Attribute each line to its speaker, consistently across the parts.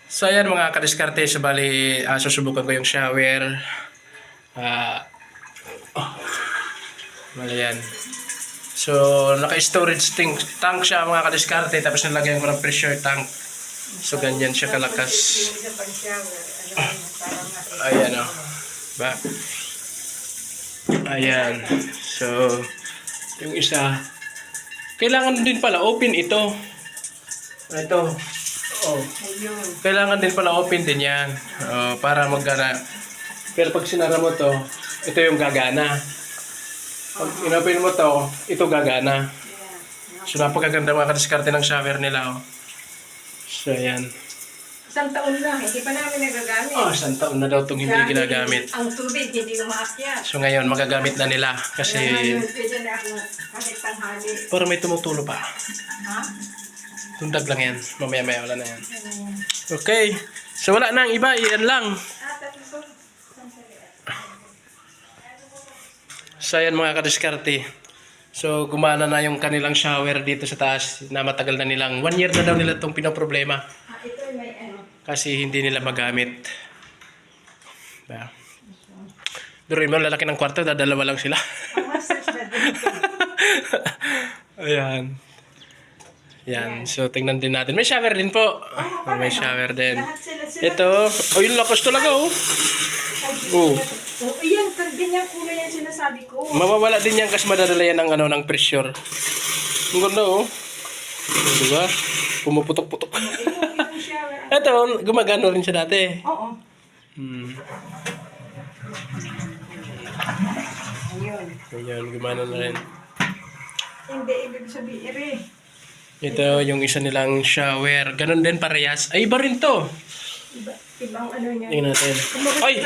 Speaker 1: So ayan mga kadiskarte, so bali susubukan ko yung shower. Ah, bali yan. So naka-storage tank siya mga kadiskarte, tapos nilagyan ko ng pressure tank. So ganyan siya kalakas. Ayan o. Ba? Ayan. So yung isa, kailangan din pala open ito. Ito. Oh. Kailangan din pala open din yan. Para magana. Pero pag sinara mo to, ito yung gagana. Pag inopen mo to, ito gagana. So napakaganda mga kadiskarte ng shower nila. Oh. So ayan.
Speaker 2: Isang taon lang, hindi pa namin nagagamit.
Speaker 1: Isang taon na daw itong hindi ginagamit.
Speaker 2: Ang tubig, hindi umaakyat.
Speaker 1: So ngayon, magagamit na nila. Kasi
Speaker 2: Pwede na ako kahit tanghali.
Speaker 1: para may tumutulo pa.
Speaker 2: Ha?
Speaker 1: Tundag lang yan. Mamaya-maya wala na yan. Okay. So wala na ang iba. Iyan lang. So ayan mga kadiskarte. So gumana na yung kanilang shower dito sa taas na matagal na nilang 1 year na daw nila itong pinoproblema.
Speaker 2: Ito may ano.
Speaker 1: Kasi hindi nila magamit. Diba? Durin mo, lalaki ng kwarto, dadalawa lang sila.
Speaker 2: Ang massage na dito.
Speaker 1: Ayan. Yan. So tingnan din natin. May shower din po. May shower din.
Speaker 2: Lahat sila.
Speaker 1: Ito. Yung lakas talaga oh. Oh.
Speaker 2: Iyan, ganyan kulay yan sinasabi ko.
Speaker 1: Mawawala din yan kasi madadala yan ng, ng pressure. Ang ganda oh. Diba? Pumuputok-putok. Ito, gumagano rin siya dati.
Speaker 2: Oo. Ayun.
Speaker 1: Ayan, gumana na rin.
Speaker 2: Hindi, ibig sabihin, ere.
Speaker 1: Ito yung isa nilang shower. Ganon din parehas. Ay, iba rin to.
Speaker 2: Ibang ano niya.
Speaker 1: Tingnan natin. Ay!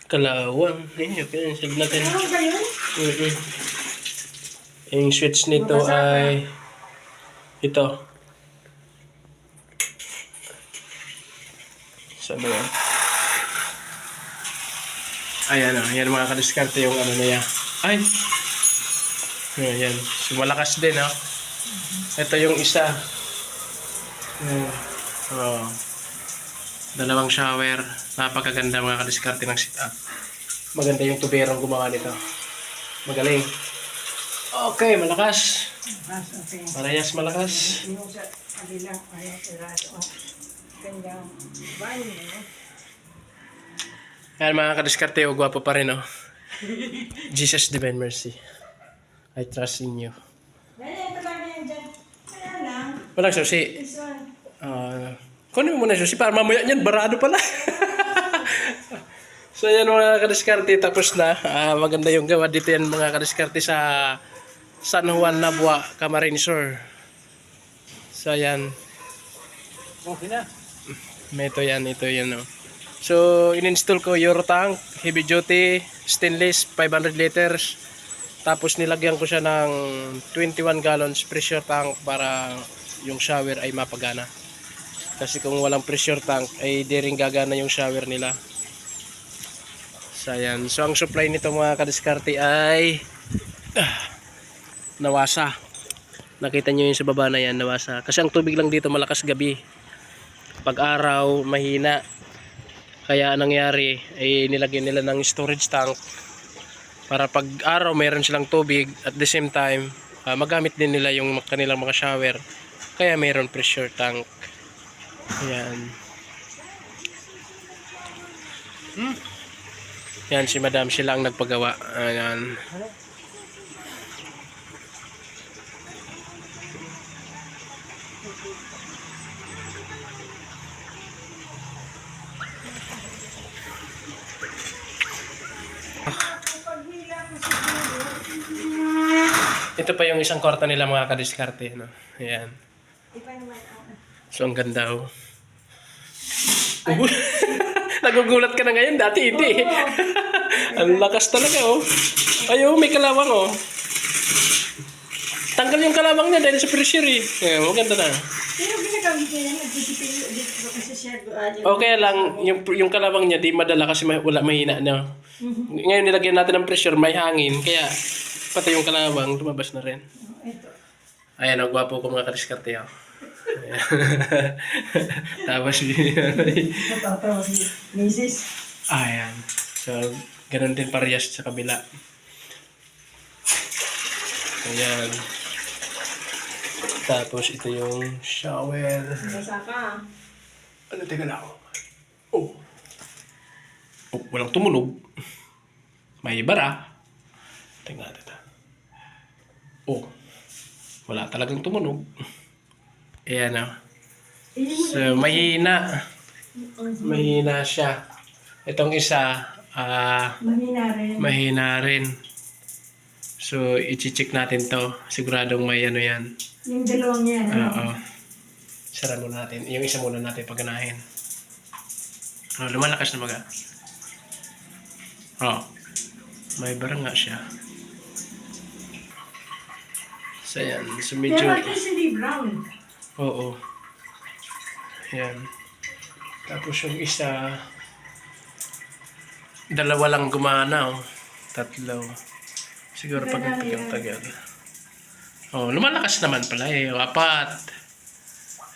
Speaker 1: Kalawang. Ayun, okay. Sige natin.
Speaker 2: Ano ba yun?
Speaker 1: Yung switch nito ay ito. Saan ba yan? Ayan o. Ayan mga kadiskarte yung ano na yan. Ay! Ayan. So, malakas din o. Ito yung isa. Dalawang shower. Napakaganda mga kadiskarte ng setup. Maganda yung tuberong gumawa nito. Magaling. Okay, malakas.
Speaker 2: Okay.
Speaker 1: Parehas malakas.
Speaker 2: Yung sa kabilang, ayaw sila. Ganyang banyo.
Speaker 1: Ayan mga kadiskarte, gwapo pa rin oh. Jesus Divine Mercy. I trust in you.
Speaker 2: Ganyan, talaga yan dyan. Kaya lang.
Speaker 1: Walang susi.
Speaker 2: This one.
Speaker 1: Kunin mo muna yung susi para mamaya niyan, barado pala. So yan mga kadiskarte, tapos na. Maganda yung gawa dito yan mga kadiskarte sa San Juan Nabua, Camarines Sur. So yan.
Speaker 2: Okay na.
Speaker 1: Ito yan oh. So in-install ko Euro tank, heavy duty, stainless, 500 liters. Tapos nilagyan ko siya ng 21 gallons pressure tank para yung shower ay mapagana. Kasi kung walang pressure tank ay di rin gagana yung shower nila. So ayan. So ang supply nito mga kadiskarte ay nawasa. Nakita nyo yung sa baba na yan, nawasa. Kasi ang tubig lang dito malakas gabi. Pag araw mahina. Kaya nangyari ay nilagyan nila ng storage tank para pag araw mayroon silang tubig at the same time magamit din nila yung kanilang mga shower. Kaya mayroon pressure tank. Ayan. Yan si Madam, sila ang nagpagawa. Ayan. Ito pa yung isang kwarto nila mga kadiskarte. No? Ayan. So ang ganda oh. Nagugulat ka na ngayon, dati hindi. Ang lakas talaga oh. Ay oh, may kalawang oh. Tanggal yung kalawang niya dahil sa pressure eh. Ayan, maganda na.
Speaker 2: Pero ginagamit niya yan, nag-disipin dito kasi siya.
Speaker 1: Okay lang, yung kalawang niya di madala kasi wala mahina na. Ngayon nilagyan natin ng pressure, may hangin, kaya pati yung kalawang lumabas na rin.
Speaker 2: Ito.
Speaker 1: Ayan, ang gwapo ko mga kadiskarte oh. Tapos,
Speaker 2: Natatawa si Mrs.
Speaker 1: ayan. So, ganun din parehas sa kabila. Ayan. Tapos, ito yung shower.
Speaker 2: Basa ka.
Speaker 1: Ano, teka lang. Oh. Oh, walang tumunog. May bara. Tingnan natin. Oh. Wala talagang tumunog. Ayan o. So, mahina. Mahina siya. Itong isa,
Speaker 2: Mahina rin.
Speaker 1: mahina rin. So, i-check natin to. Siguradong may ano yan.
Speaker 2: Yung dalawang yan.
Speaker 1: Oo. Sara muna natin. Yung isa muna natin paganahin. Oh, lumalakas na baga. Oh. May barang nga siya. So, yan. So, medyo...
Speaker 2: Pero at least hindi brown.
Speaker 1: Oo. Yan. Tapos yung isa... Dalawa lang gumana, oh. Tatlo. Siguro pag tagal. Oh, lumalakas naman pala eh. Apat.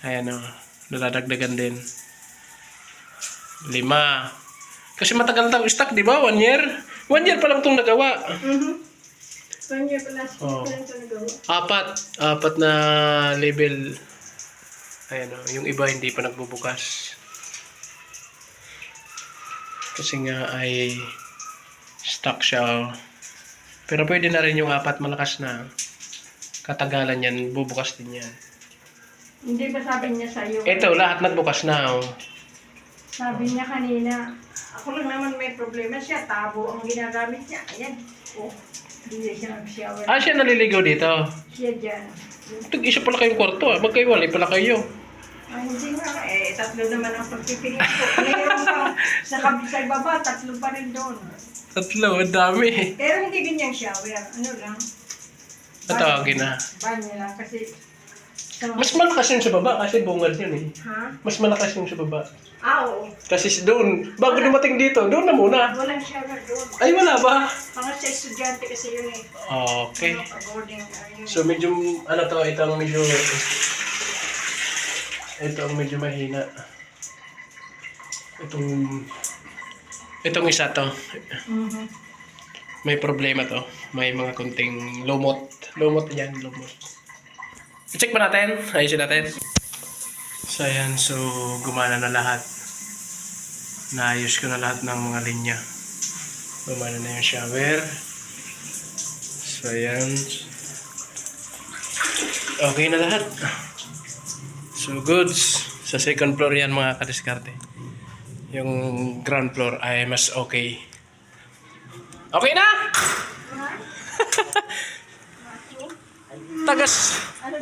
Speaker 1: Ayan oh. Nadadagdagan din. 5. Kasi matagal na stock, di ba? 1 year? 1 year pa lang itong nagawa.
Speaker 2: Kanya pala,
Speaker 1: Oh.
Speaker 2: pala ito nagawa.
Speaker 1: 4 na level. Ayan oh. Yung iba hindi pa nagbubukas. Kasi nga ay stock siya. Oh. Pero pwede na rin yung 4 malakas na. Katagalan yan, bubukas din yan.
Speaker 2: Hindi ba sabi niya sa'yo?
Speaker 1: Ito, lahat nagbukas na. Oh.
Speaker 2: Sabi niya kanina, ako lang naman may problema siya. Tabo ang ginagamit niya. Ayan. Oh, hindi siya nag-shower.
Speaker 1: Ah, siya naliligaw dito.
Speaker 2: Siya dyan.
Speaker 1: Isa pala kayong kwarto. Ah. Magkaiwalay pala kayo.
Speaker 2: Ay, hindi nga. Eh, 3 naman ang pagpipiliin ko. Mayroon pa sa baba, 3 pa rin doon.
Speaker 1: 3, ang dami.
Speaker 2: Pero hindi ganyang shower. Ano lang.
Speaker 1: Tatawagin na.
Speaker 2: Banyo lang kasi... So,
Speaker 1: Mas malakas yung sa baba kasi bungad yun eh.
Speaker 2: ha?
Speaker 1: Mas malakas yung sa baba.
Speaker 2: Oo.
Speaker 1: Kasi doon, bago dumating dito, doon na muna.
Speaker 2: Walang shower doon.
Speaker 1: Ay, wala ba?
Speaker 2: Mga sa estudyante kasi yun eh.
Speaker 1: Okay.
Speaker 2: Boarding yun.
Speaker 1: So medyo, ano to, itong medyo, ito ang medyo mahina. Itong isa to,
Speaker 2: Mhm.
Speaker 1: may problema to. May mga kunting lumot. Lumot yan, lumot. I-check ba natin? Ayusin natin. So ayan, so gumana na lahat. Naayos ko na lahat ng mga linya. Gumana na yung shower. So ayan. Okay na lahat. So goods. Sa second floor yan mga kadiskarte. Yung ground floor ay mas okay. Okay na! Tagas!
Speaker 2: Ano